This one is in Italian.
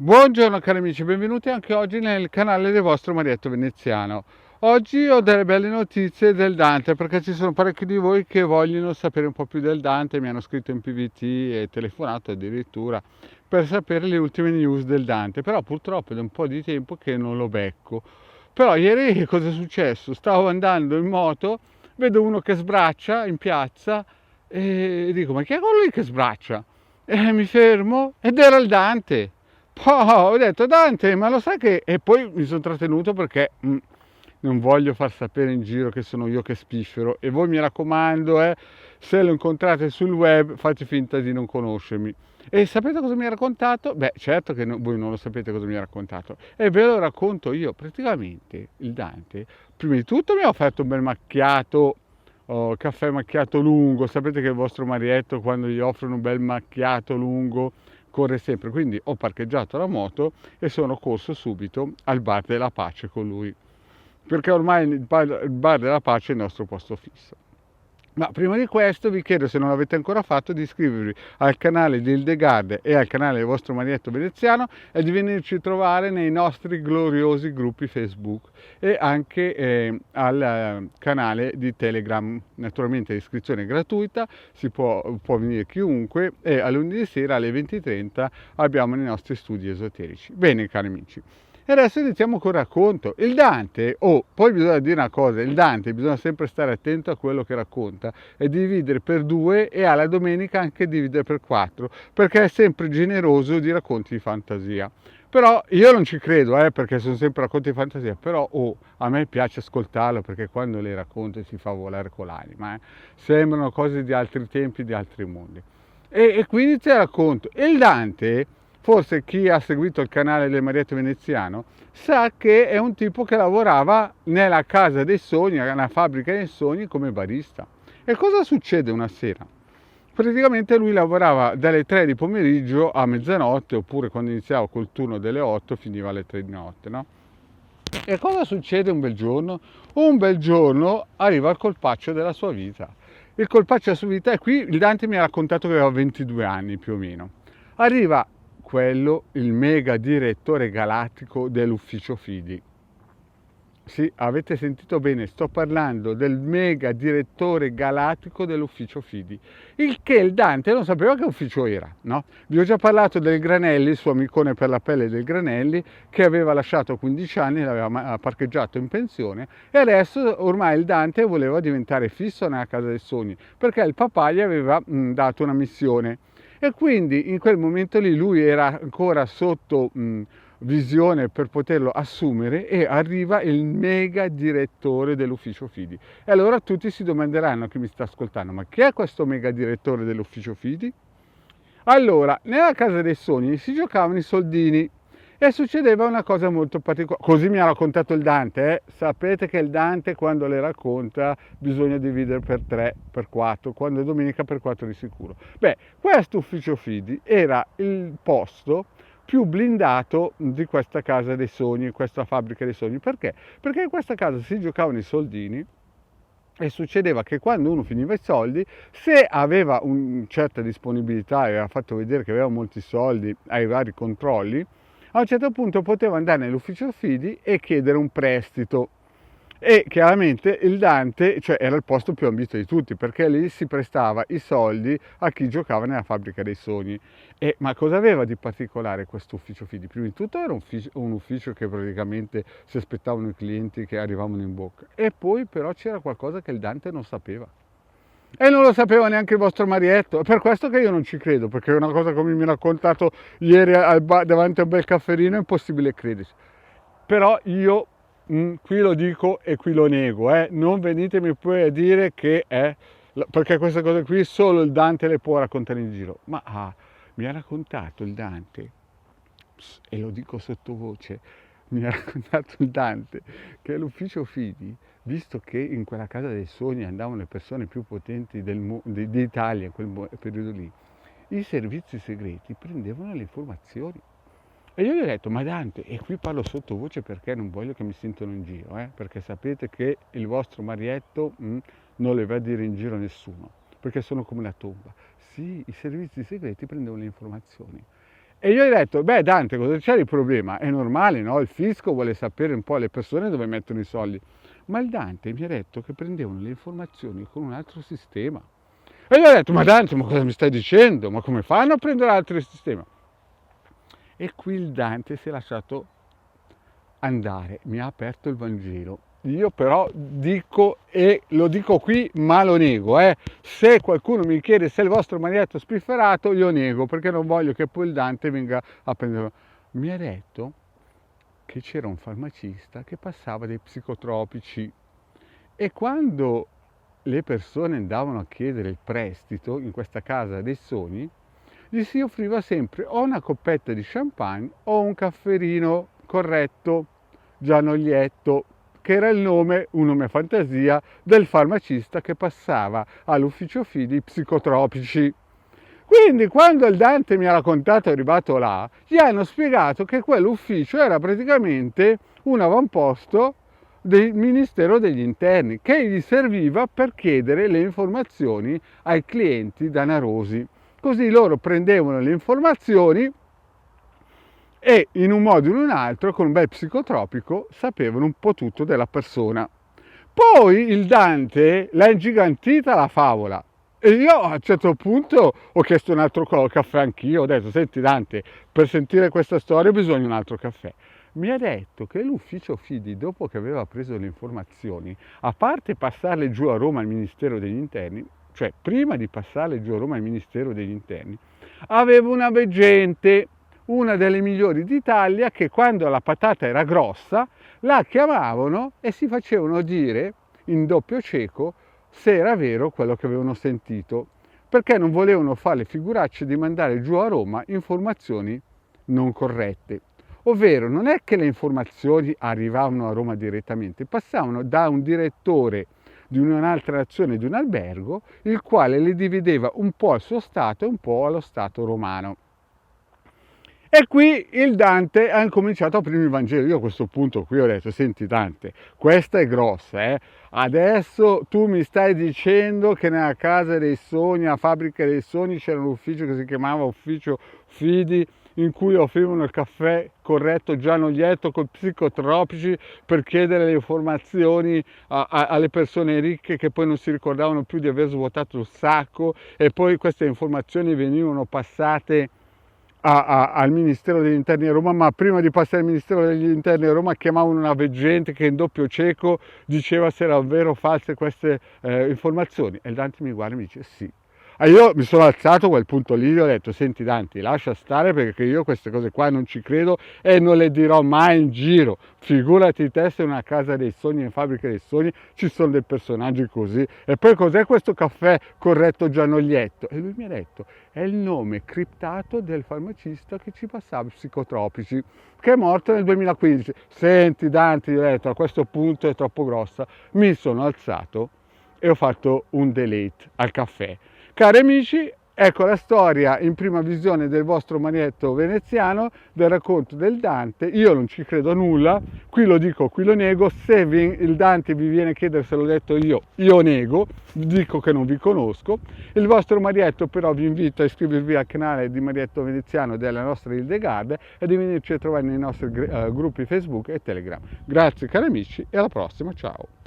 Buongiorno cari amici, benvenuti anche oggi nel canale del vostro Marietto Veneziano. Oggi ho delle belle notizie del Dante perché ci sono parecchi di voi che vogliono sapere un po' più del Dante, mi hanno scritto in PVT e telefonato addirittura per sapere le ultime news del Dante, però purtroppo è da un po' di tempo che non lo becco. Però ieri cosa è successo? Stavo andando in moto, vedo uno che sbraccia in piazza e dico ma chi è quello lì che sbraccia? E mi fermo ed era il Dante. Poi ho detto Dante, ma lo sai che... E poi mi sono trattenuto perché non voglio far sapere in giro che sono io che spiffero. E voi mi raccomando, se lo incontrate sul web, fate finta di non conoscermi. E sapete cosa mi ha raccontato? Beh, certo che voi non lo sapete cosa mi ha raccontato. E ve lo racconto io. Praticamente il Dante, prima di tutto mi ha offerto un bel macchiato, caffè macchiato lungo. Sapete che il vostro Marietto quando gli offrono un bel macchiato lungo corre sempre, quindi ho parcheggiato la moto e sono corso subito al bar della pace con lui, perché ormai il bar della pace è il nostro posto fisso. Ma prima di questo vi chiedo, se non l'avete ancora fatto, di iscrivervi al canale di Hildegard e al canale del vostro Marietto Veneziano e di venirci a trovare nei nostri gloriosi gruppi Facebook e anche al canale di Telegram. Naturalmente l'iscrizione è gratuita, può venire chiunque e a lunedì sera alle 20:30 abbiamo i nostri studi esoterici. Bene cari amici. E adesso iniziamo col racconto. Il Dante, poi bisogna dire una cosa, il Dante bisogna sempre stare attento a quello che racconta e dividere per due e alla domenica anche dividere per quattro, perché è sempre generoso di racconti di fantasia. Però io non ci credo, perché sono sempre racconti di fantasia, però a me piace ascoltarlo perché quando le racconta si fa volare con l'anima, sembrano cose di altri tempi, di altri mondi. E qui inizia il racconto. E il Dante, forse chi ha seguito il canale del Marietto Veneziano, sa che è un tipo che lavorava nella casa dei sogni, nella fabbrica dei sogni come barista. E cosa succede una sera? Praticamente lui lavorava dalle 3 di pomeriggio a mezzanotte, oppure quando iniziava col turno delle 8 finiva alle 3 di notte, no? E cosa succede un bel giorno? Un bel giorno arriva il colpaccio della sua vita. Il colpaccio della sua vita, e qui il Dante mi ha raccontato che aveva 22 anni più o meno. Arriva quello, il mega direttore galattico dell'ufficio Fidi. Sì, avete sentito bene, sto parlando del mega direttore galattico dell'ufficio Fidi, il che il Dante non sapeva che ufficio era, no? Vi ho già parlato del Granelli, il suo amicone per la pelle del Granelli, che aveva lasciato a 15 anni, l'aveva parcheggiato in pensione e adesso ormai il Dante voleva diventare fisso nella casa dei sogni, perché il papà gli aveva dato una missione. E quindi in quel momento lì lui era ancora sotto visione per poterlo assumere e arriva il mega direttore dell'ufficio Fidi. E allora tutti si domanderanno, chi mi sta ascoltando, ma chi è questo mega direttore dell'ufficio Fidi? Allora, nella casa dei sogni si giocavano i soldini e succedeva una cosa molto particolare. Così mi ha raccontato il Dante. Sapete che il Dante quando le racconta bisogna dividere per 3, per 4, quando è domenica per 4 di sicuro. Beh, questo ufficio Fidi era il posto più blindato di questa casa dei sogni, questa fabbrica dei sogni. Perché? Perché in questa casa si giocavano i soldini e succedeva che quando uno finiva i soldi, se aveva una certa disponibilità e aveva fatto vedere che aveva molti soldi ai vari controlli, a un certo punto poteva andare nell'ufficio Fidi e chiedere un prestito. E chiaramente il Dante, cioè, era il posto più ambito di tutti, perché lì si prestava i soldi a chi giocava nella fabbrica dei sogni. Ma cosa aveva di particolare questo ufficio Fidi? Prima di tutto era un ufficio che praticamente si aspettavano i clienti che arrivavano in bocca. E poi però c'era qualcosa che il Dante non sapeva. E non lo sapeva neanche il vostro Marietto. È per questo che io non ci credo, perché è una cosa come mi ha raccontato ieri davanti a un bel cafferino, è impossibile crederci. Però io qui lo dico e qui lo nego, non venitemi poi a dire che è, perché queste cose qui solo il Dante le può raccontare in giro. Ma mi ha raccontato il Dante, e lo dico sottovoce, mi ha raccontato il Dante che l'ufficio Fidi, visto che in quella casa dei sogni andavano le persone più potenti d'Italia in quel periodo lì, i servizi segreti prendevano le informazioni. E io gli ho detto, ma Dante, e qui parlo sottovoce perché non voglio che mi sentano in giro, perché sapete che il vostro Marietto non le va a dire in giro a nessuno, perché sono come una tomba. Sì, i servizi segreti prendevano le informazioni. E io gli ho detto, beh Dante, cosa c'è di problema? È normale, no? Il fisco vuole sapere un po' le persone dove mettono i soldi. Ma il Dante mi ha detto che prendevano le informazioni con un altro sistema. E gli ho detto, ma Dante, ma cosa mi stai dicendo? Ma come fanno a prendere altri sistemi? E qui il Dante si è lasciato andare, mi ha aperto il Vangelo. Io però dico, e lo dico qui, ma lo nego. Se qualcuno mi chiede se è il vostro manietto spifferato, io nego, perché non voglio che poi il Dante venga a prendere. Mi ha detto che c'era un farmacista che passava dei psicotropici e quando le persone andavano a chiedere il prestito in questa casa dei sogni, gli si offriva sempre o una coppetta di champagne o un cafferino corretto, Gianoglietto, che era il nome, un nome fantasia, del farmacista che passava all'ufficio fidi psicotropici. Quindi quando il Dante mi ha raccontato è arrivato là, gli hanno spiegato che quell'ufficio era praticamente un avamposto del Ministero degli Interni, che gli serviva per chiedere le informazioni ai clienti danarosi. Così loro prendevano le informazioni e in un modo o in un altro, con un bel psicotropico, sapevano un po' tutto della persona. Poi il Dante l'ha ingigantita la favola. E io a un certo punto ho chiesto un altro caffè anch'io, ho detto, senti Dante, per sentire questa storia bisogna un altro caffè. Mi ha detto che l'ufficio Fidi, dopo che aveva preso le informazioni, a parte passarle giù a Roma al Ministero degli Interni, cioè prima di passarle giù a Roma al Ministero degli Interni, aveva una veggente, una delle migliori d'Italia, che quando la patata era grossa la chiamavano e si facevano dire in doppio cieco se era vero quello che avevano sentito, perché non volevano fare le figuracce di mandare giù a Roma informazioni non corrette. Ovvero non è che le informazioni arrivavano a Roma direttamente, passavano da un direttore di un'altra nazione, di un albergo, il quale le divideva un po' al suo Stato e un po' allo Stato romano. E qui il Dante ha incominciato a aprire il Vangelo. Io a questo punto qui ho detto, senti Dante, questa è grossa, adesso tu mi stai dicendo che nella casa dei sogni, a fabbrica dei sogni, c'era un ufficio che si chiamava Ufficio Fidi, in cui offrivano il caffè corretto Gianoglietto con psicotropici per chiedere le informazioni alle persone ricche che poi non si ricordavano più di aver svuotato il sacco, e poi queste informazioni venivano passate al Ministero degli Interni a Roma, ma prima di passare al Ministero degli Interni a Roma chiamavano una veggente che in doppio cieco diceva se erano vero o false queste informazioni. E il Dante mi guarda e mi dice sì. E io mi sono alzato a quel punto lì e ho detto, senti Dante, lascia stare, perché io queste cose qua non ci credo e non le dirò mai in giro. Figurati te se in una casa dei sogni, in fabbrica dei sogni, ci sono dei personaggi così. E poi cos'è questo caffè corretto Gianoglietto? E lui mi ha detto, è il nome criptato del farmacista che ci passava psicotropici, che è morto nel 2015. Senti Dante, gli ho detto, a questo punto è troppo grossa. Mi sono alzato e ho fatto un delete al caffè. Cari amici, ecco la storia in prima visione del vostro manietto veneziano, del racconto del Dante. Io non ci credo a nulla, qui lo dico, qui lo nego. Se il Dante vi viene a chiedere se l'ho detto io nego, dico che non vi conosco. Il vostro manietto però vi invito a iscrivervi al canale di Manietto Veneziano della nostra Hildegard e di venirci a trovare nei nostri gruppi Facebook e Telegram. Grazie cari amici e alla prossima, ciao!